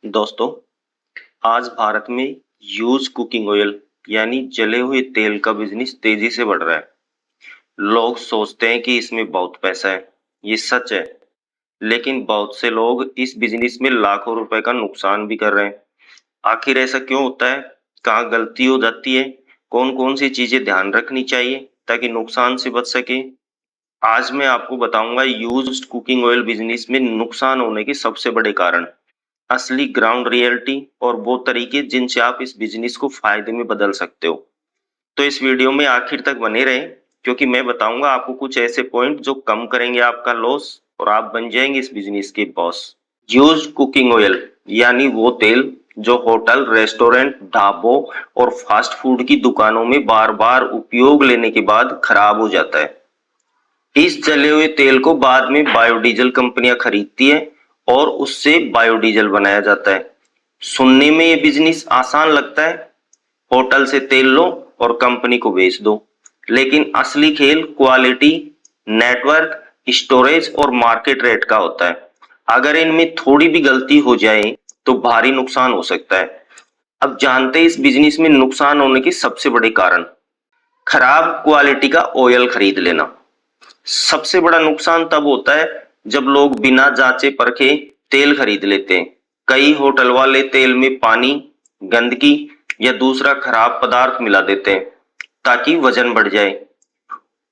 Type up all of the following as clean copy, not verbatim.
दोस्तों, आज भारत में यूज कुकिंग ऑयल यानी जले हुए तेल का बिजनेस तेजी से बढ़ रहा है। लोग सोचते हैं कि इसमें बहुत पैसा है, ये सच है, लेकिन बहुत से लोग इस बिजनेस में लाखों रुपए का नुकसान भी कर रहे हैं। आखिर ऐसा क्यों होता है? कहाँ गलती हो जाती है? कौन-कौन सी चीजें ध्यान रखनी चाहिए ताकि नुकसान से बच सके? आज मैं आपको बताऊंगा यूज्ड कुकिंग ऑयल बिजनेस में नुकसान होने के सबसे बड़े कारण, असली ग्राउंड रियलिटी और वो तरीके जिनसे आप इस बिजनेस को फायदे में बदल सकते हो। तो इस वीडियो में आखिर तक बने रहें, क्योंकि मैं बताऊंगा आपको कुछ ऐसे पॉइंट जो कम करेंगे आपका लॉस और आप बन जाएंगे इस बिजनेस के बॉस। यूज्ड कुकिंग ऑयल यानी वो तेल जो होटल, रेस्टोरेंट, ढाबों और फास्ट फूड की दुकानों में बार बार उपयोग लेने के बाद खराब हो जाता है। इस जले हुए तेल को बाद में बायोडीजल कंपनियां खरीदती है और उससे बायोडीजल बनाया जाता है। सुनने में ये बिजनेस आसान लगता है, होटल से तेल लो और कंपनी को बेच दो, लेकिन असली खेल क्वालिटी, नेटवर्क, स्टोरेज और मार्केट रेट का होता है। अगर इनमें थोड़ी भी गलती हो जाए तो भारी नुकसान हो सकता है। अब जानते हैं इस बिजनेस में नुकसान होने के सबसे बड़े कारण। खराब क्वालिटी का ऑयल खरीद लेना। सबसे बड़ा नुकसान तब होता है जब लोग बिना जांचे परखे तेल खरीद लेते हैं। कई होटल वाले तेल में पानी, गंदगी या दूसरा खराब पदार्थ मिला देते हैं ताकि वजन बढ़ जाए।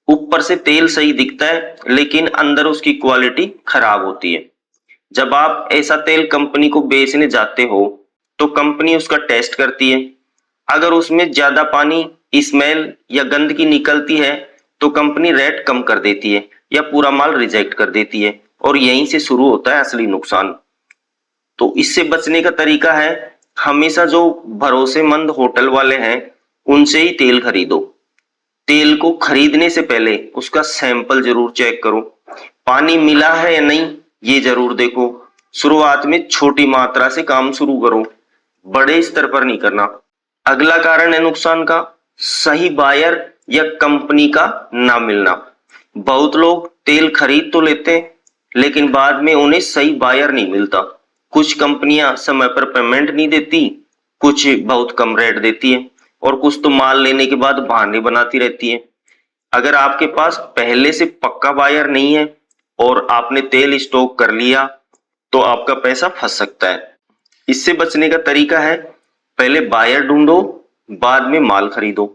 ऊपर से तेल सही दिखता है लेकिन अंदर उसकी क्वालिटी खराब होती है। जब आप ऐसा तेल कंपनी को बेचने जाते हो तो कंपनी उसका टेस्ट करती है। अगर उसमें ज्यादा पानी, स्मेल या गंदगी निकलती है तो कंपनी रेट कम कर देती है या पूरा माल रिजेक्ट कर देती है, और यहीं से शुरू होता है असली नुकसान। तो इससे बचने का तरीका है, हमेशा जो भरोसेमंद होटल वाले हैं उनसे ही तेल खरीदो। तेल को खरीदने से पहले उसका सैंपल जरूर चेक करो। पानी मिला है या नहीं ये जरूर देखो। शुरुआत में छोटी मात्रा से काम शुरू करो, बड़े स्तर पर नहीं करना। अगला कारण है नुकसान का, सही बायर या कंपनी का ना मिलना। बहुत लोग तेल खरीद तो लेते हैं लेकिन बाद में उन्हें सही बायर नहीं मिलता। कुछ कंपनियां समय पर पेमेंट नहीं देती, कुछ बहुत कम रेट देती है और कुछ तो माल लेने के बाद बहाने बनाती रहती है। अगर आपके पास पहले से पक्का बायर नहीं है और आपने तेल स्टॉक कर लिया तो आपका पैसा फंस सकता है। इससे बचने का तरीका है, पहले बायर ढूंढो, बाद में माल खरीदो।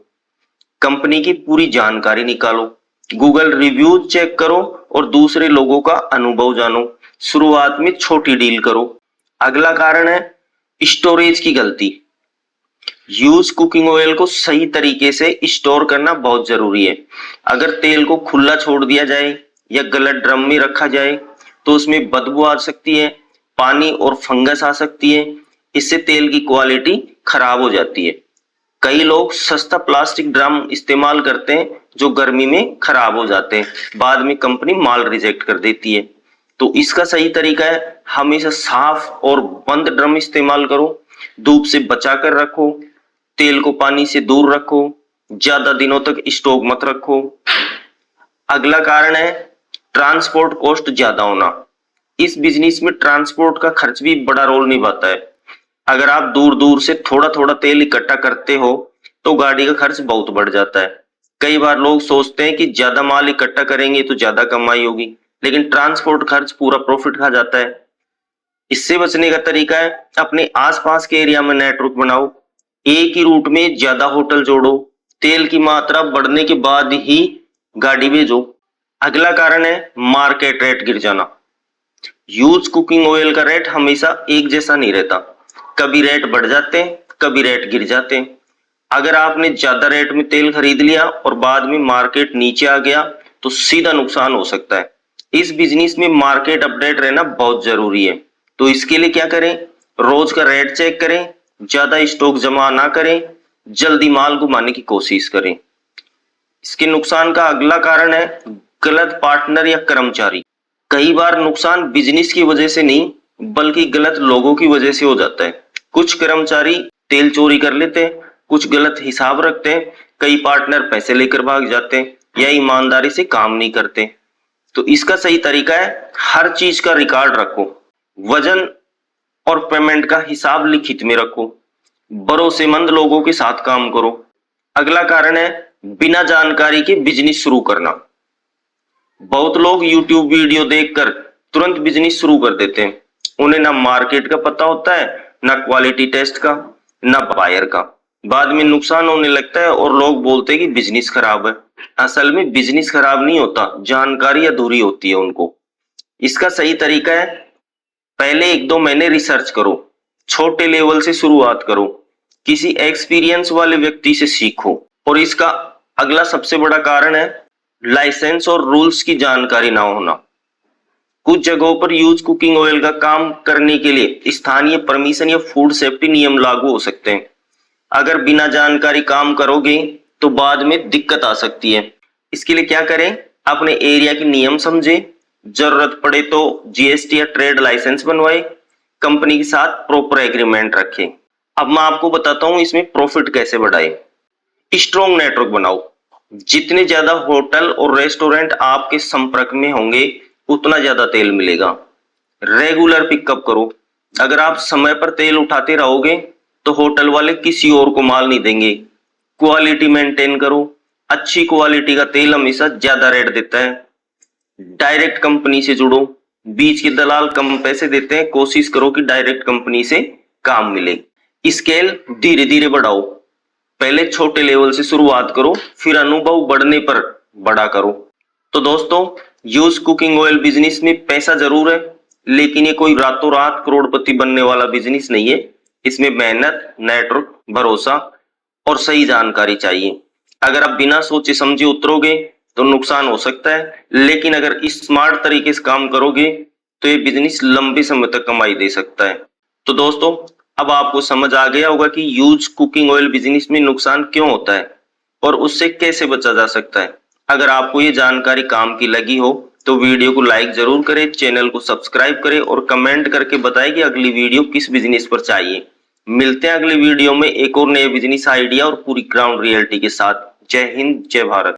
कंपनी की पूरी जानकारी निकालो, गूगल रिव्यूज चेक करो और दूसरे लोगों का अनुभव जानो। शुरुआत में छोटी डील करो। अगला कारण है स्टोरेज की गलती। यूज कुकिंग ऑयल को सही तरीके से स्टोर करना बहुत जरूरी है। अगर तेल को खुला छोड़ दिया जाए या गलत ड्रम में रखा जाए तो उसमें बदबू आ सकती है, पानी और फंगस आ सकती है। इससे तेल की क्वालिटी खराब हो जाती है। कई लोग सस्ता प्लास्टिक ड्रम इस्तेमाल करते हैं जो गर्मी में खराब हो जाते हैं, बाद में कंपनी माल रिजेक्ट कर देती है। तो इसका सही तरीका है, हमेशा साफ और बंद ड्रम इस्तेमाल करो। धूप से बचा कर रखो, तेल को पानी से दूर रखो, ज्यादा दिनों तक स्टॉक मत रखो। अगला कारण है ट्रांसपोर्ट कॉस्ट ज्यादा होना। इस बिजनेस में ट्रांसपोर्ट का खर्च भी बड़ा रोल निभाता है। अगर आप दूर दूर से थोड़ा थोड़ा तेल इकट्ठा करते हो तो गाड़ी का खर्च बहुत बढ़ जाता है। कई बार लोग सोचते हैं कि ज्यादा माल इकट्ठा करेंगे तो ज्यादा कमाई होगी, लेकिन ट्रांसपोर्ट खर्च पूरा प्रॉफिट खा जाता है। इससे बचने का तरीका है, अपने आसपास के एरिया में नेटवर्क बनाओ, एक ही रूट में ज्यादा होटल जोड़ो, तेल की मात्रा बढ़ने के बाद ही गाड़ी भेजो। अगला कारण है मार्केट रेट गिर जाना। यूज कुकिंग ऑयल का रेट हमेशा एक जैसा नहीं रहता, कभी रेट बढ़ जाते हैं, कभी रेट गिर जाते हैं। अगर आपने ज्यादा रेट में तेल खरीद लिया और बाद में मार्केट नीचे आ गया तो सीधा नुकसान हो सकता है। इस बिजनेस में मार्केट अपडेट रहना बहुत जरूरी है। तो इसके लिए क्या करें, रोज का रेट चेक करें, ज्यादा स्टॉक जमा ना करें, जल्दी माल घुमाने की कोशिश करें। इसके नुकसान का अगला कारण है गलत पार्टनर या कर्मचारी। कई बार नुकसान बिजनेस की वजह से नहीं बल्कि गलत लोगों की वजह से हो जाता है। कुछ कर्मचारी तेल चोरी कर लेते हैं, कुछ गलत हिसाब रखते हैं, कई पार्टनर पैसे लेकर भाग जाते हैं या ईमानदारी से काम नहीं करते। तो इसका सही तरीका है, हर चीज का रिकॉर्ड रखो। वजन और पेमेंट का हिसाब लिखित में रखो। भरोसेमंद लोगों के साथ काम करो। अगला कारण है बिना जानकारी के बिजनेस शुरू करना। बहुत लोग YouTube वीडियो देखकर तुरंत बिजनेस शुरू कर देते हैं। उन्हें ना मार्केट का पता होता है, ना क्वालिटी टेस्ट का, ना बायर का। बाद में नुकसान होने लगता है और लोग बोलते हैं कि बिजनेस खराब है। असल में बिजनेस खराब नहीं होता, जानकारी अधूरी होती है उनको। इसका सही तरीका है, पहले 1-2 महीने रिसर्च करो, छोटे लेवल से शुरुआत करो, किसी एक्सपीरियंस वाले व्यक्ति से सीखो। और इसका अगला सबसे बड़ा कारण है लाइसेंस और रूल्स की जानकारी ना होना। कुछ जगहों पर यूज कुकिंग ऑयल का काम करने के लिए स्थानीय परमिशन या फूड सेफ्टी नियम लागू हो सकते हैं। अगर बिना जानकारी काम करोगे तो बाद में दिक्कत आ सकती है। इसके लिए क्या करें, अपने एरिया के नियम समझें, जरूरत पड़े तो जीएसटी या ट्रेड लाइसेंस बनवाए, कंपनी के साथ प्रॉपर एग्रीमेंट रखें। अब मैं आपको बताता हूं इसमें प्रॉफिट कैसे बढ़ाए। स्ट्रॉन्ग नेटवर्क बनाओ। जितने ज्यादा होटल और रेस्टोरेंट आपके संपर्क में होंगे उतना ज्यादा तेल मिलेगा। रेगुलर पिकअप करो। अगर आप समय पर तेल उठाते रहोगे तो होटल वाले किसी और को माल नहीं देंगे। क्वालिटी मेंटेन करो। अच्छी क्वालिटी का तेल हमेशा ज्यादा रेट देता है। डायरेक्ट कंपनी से जुड़ो। बीच के दलाल कम पैसे देते हैं, कोशिश करो कि डायरेक्ट कंपनी से काम मिले। स्केल धीरे धीरे बढ़ाओ। पहले छोटे लेवल से शुरुआत करो, फिर अनुभव बढ़ने पर बड़ा करो। तो दोस्तों, यूज कुकिंग ऑयल बिजनेस में पैसा जरूर है, लेकिन ये कोई रातों रात करोड़पति बनने वाला बिजनेस नहीं है। इसमें मेहनत, नेटवर्क, भरोसा और सही जानकारी चाहिए। अगर आप बिना सोचे समझे उतरोगे तो नुकसान हो सकता है, लेकिन अगर स्मार्ट तरीके से काम करोगे तो ये बिजनेस लंबे समय तक कमाई दे सकता है। तो दोस्तों, अब आपको समझ आ गया होगा कि यूज कुकिंग ऑयल बिजनेस में नुकसान क्यों होता है और उससे कैसे बचा जा सकता है। अगर आपको ये जानकारी काम की लगी हो तो वीडियो को लाइक जरूर करें, चैनल को सब्सक्राइब करें और कमेंट करके बताएं कि अगली वीडियो किस बिजनेस पर चाहिए। मिलते हैं अगले वीडियो में एक और नए बिजनेस आइडिया और पूरी ग्राउंड रियलिटी के साथ। जय हिंद, जय भारत।